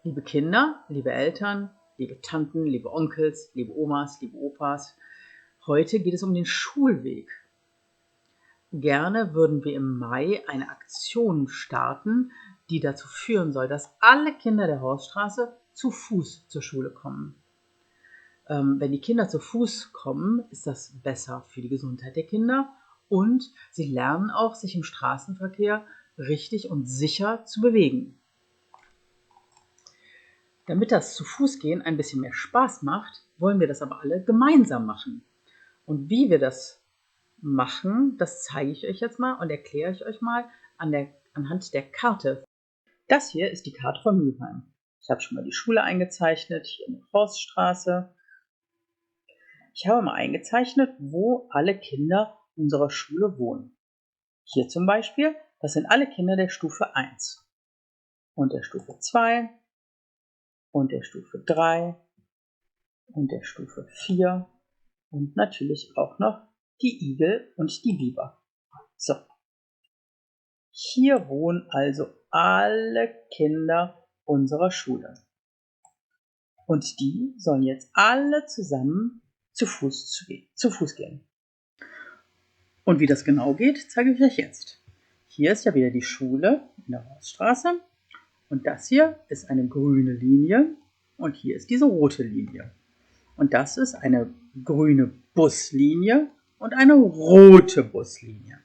Liebe Kinder, liebe Eltern, liebe Tanten, liebe Onkels, liebe Omas, liebe Opas, heute geht es um den Schulweg. Gerne würden wir im Mai eine Aktion starten, die dazu führen soll, dass alle Kinder der Horststraße zu Fuß zur Schule kommen. Wenn die Kinder zu Fuß kommen, ist das besser für die Gesundheit der Kinder und sie lernen auch, sich im Straßenverkehr richtig und sicher zu bewegen. Damit das Zu-Fuß-Gehen ein bisschen mehr Spaß macht, wollen wir das aber alle gemeinsam machen. Und wie wir das machen, das zeige ich euch jetzt mal und erkläre ich euch mal anhand der Karte. Das hier ist die Karte von Mülheim. Ich habe schon mal die Schule eingezeichnet, hier in der Forststraße. Ich habe mal eingezeichnet, wo alle Kinder unserer Schule wohnen. Hier zum Beispiel, das sind alle Kinder der Stufe 1 und der Stufe 2 und der Stufe 3 und der Stufe 4 und natürlich auch noch die Igel und die Biber. So, hier wohnen also alle Kinder unserer Schule. Und die sollen jetzt alle zusammen zu Fuß gehen. Und wie das genau geht, zeige ich euch jetzt. Hier ist ja wieder die Schule in der Horststraße. Und das hier ist eine grüne Linie und hier ist diese rote Linie. Und das ist eine grüne Buslinie und eine rote Buslinie.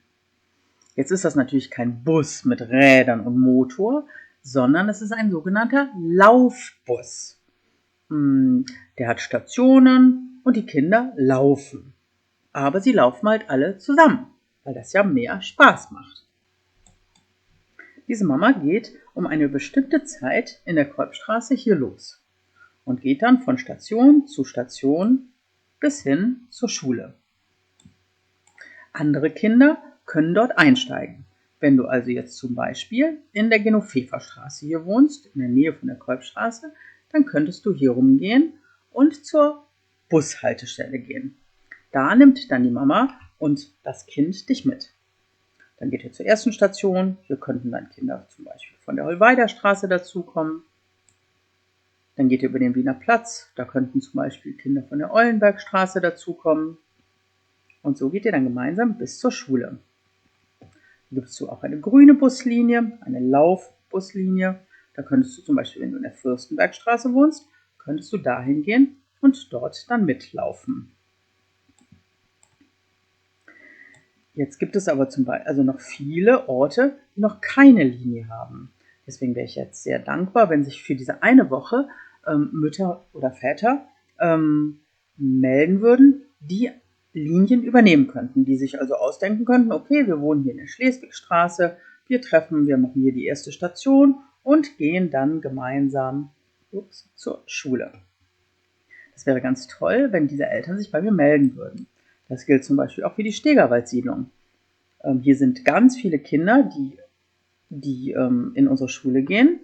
Jetzt ist das natürlich kein Bus mit Rädern und Motor, sondern es ist ein sogenannter Laufbus. Der hat Stationen und die Kinder laufen. Aber sie laufen halt alle zusammen, weil das ja mehr Spaß macht. Diese Mama geht um eine bestimmte Zeit in der Kolbstraße hier los und geht dann von Station zu Station bis hin zur Schule. Andere Kinder können dort einsteigen. Wenn du also jetzt zum Beispiel in der Genoveferstraße hier wohnst, in der Nähe von der Kolbstraße, dann könntest du hier rumgehen und zur Bushaltestelle gehen. Da nimmt dann die Mama und das Kind dich mit. Dann geht ihr zur ersten Station. Hier könnten dann Kinder zum Beispiel von der Hollweiderstraße dazukommen. Dann geht ihr über den Wiener Platz. Da könnten zum Beispiel Kinder von der Eulenbergstraße dazukommen. Und so geht ihr dann gemeinsam bis zur Schule. Hier gibt es auch eine grüne Buslinie, eine Laufbuslinie. Da könntest du zum Beispiel, wenn du in der Fürstenbergstraße wohnst, könntest du dahin gehen und dort dann mitlaufen. Jetzt gibt es aber noch viele Orte, die noch keine Linie haben. Deswegen wäre ich jetzt sehr dankbar, wenn sich für diese eine Woche Mütter oder Väter melden würden, die Linien übernehmen könnten, die sich also ausdenken könnten, okay, wir wohnen hier in der Schleswigstraße, wir machen hier die erste Station und gehen dann gemeinsam zur Schule. Das wäre ganz toll, wenn diese Eltern sich bei mir melden würden. Das gilt zum Beispiel auch für die Stegerwald-Siedlung. Hier sind ganz viele Kinder, die in unsere Schule gehen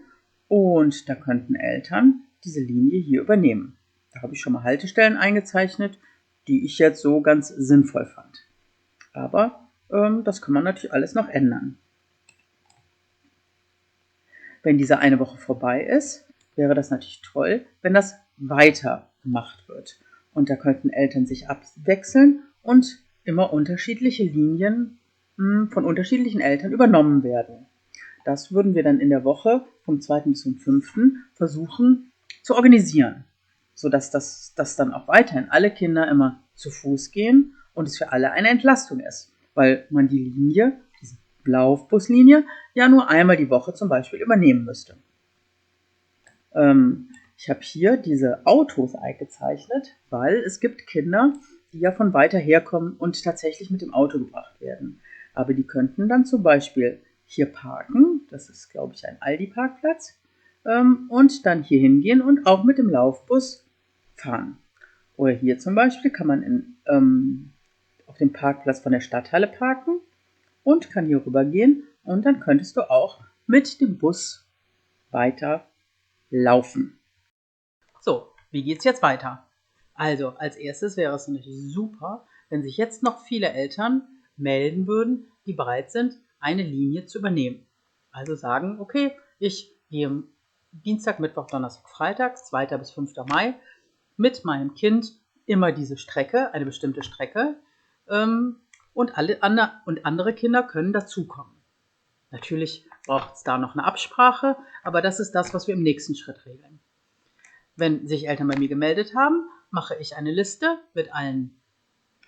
und da könnten Eltern diese Linie hier übernehmen. Da habe ich schon mal Haltestellen eingezeichnet, die ich jetzt so ganz sinnvoll fand. Aber das kann man natürlich alles noch ändern. Wenn diese eine Woche vorbei ist, wäre das natürlich toll, wenn das weiter gemacht wird. Und da könnten Eltern sich abwechseln und immer unterschiedliche Linien von unterschiedlichen Eltern übernommen werden. Das würden wir dann in der Woche vom 2. bis zum 5. versuchen zu organisieren, sodass das dann auch weiterhin alle Kinder immer zu Fuß gehen und es für alle eine Entlastung ist, weil man die Linie, diese Laufbuslinie, ja nur einmal die Woche zum Beispiel übernehmen müsste. Ich habe hier diese Autos eingezeichnet, weil es gibt Kinder, die ja von weiter herkommen und tatsächlich mit dem Auto gebracht werden. Aber die könnten dann zum Beispiel hier parken, das ist, glaube ich, ein Aldi-Parkplatz, und dann hier hingehen und auch mit dem Laufbus fahren. Oder hier zum Beispiel kann man auf dem Parkplatz von der Stadthalle parken und kann hier rüber gehen und dann könntest du auch mit dem Bus weiter laufen. So, wie geht's jetzt weiter? Also, als erstes wäre es natürlich super, wenn sich jetzt noch viele Eltern melden würden, die bereit sind, eine Linie zu übernehmen. Also sagen, okay, ich gehe Dienstag, Mittwoch, Donnerstag, Freitag, 2. bis 5. Mai, mit meinem Kind immer diese Strecke, eine bestimmte Strecke, und andere Kinder können dazukommen. Natürlich braucht es da noch eine Absprache, aber das ist das, was wir im nächsten Schritt regeln. Wenn sich Eltern bei mir gemeldet haben, mache ich eine Liste mit allen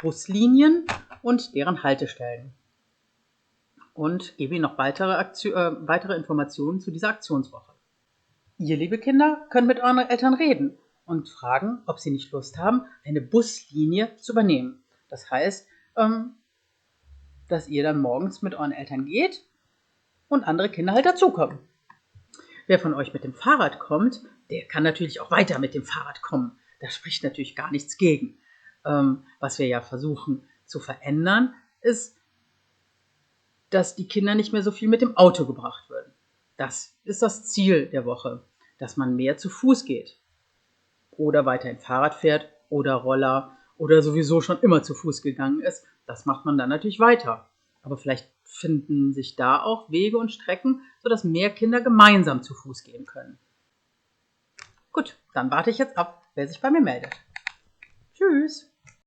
Buslinien und deren Haltestellen und gebe Ihnen noch weitere Informationen zu dieser Aktionswoche. Ihr, liebe Kinder, könnt mit euren Eltern reden und fragen, ob sie nicht Lust haben, eine Buslinie zu übernehmen. Das heißt, dass ihr dann morgens mit euren Eltern geht und andere Kinder halt dazukommen. Wer von euch mit dem Fahrrad kommt, der kann natürlich auch weiter mit dem Fahrrad kommen. Da spricht natürlich gar nichts gegen. Was wir ja versuchen zu verändern, ist, dass die Kinder nicht mehr so viel mit dem Auto gebracht werden. Das ist das Ziel der Woche, dass man mehr zu Fuß geht oder weiterhin Fahrrad fährt oder Roller oder sowieso schon immer zu Fuß gegangen ist. Das macht man dann natürlich weiter. Aber vielleicht finden sich da auch Wege und Strecken, sodass mehr Kinder gemeinsam zu Fuß gehen können. Gut, dann warte ich jetzt ab, wer sich bei mir meldet. Tschüss!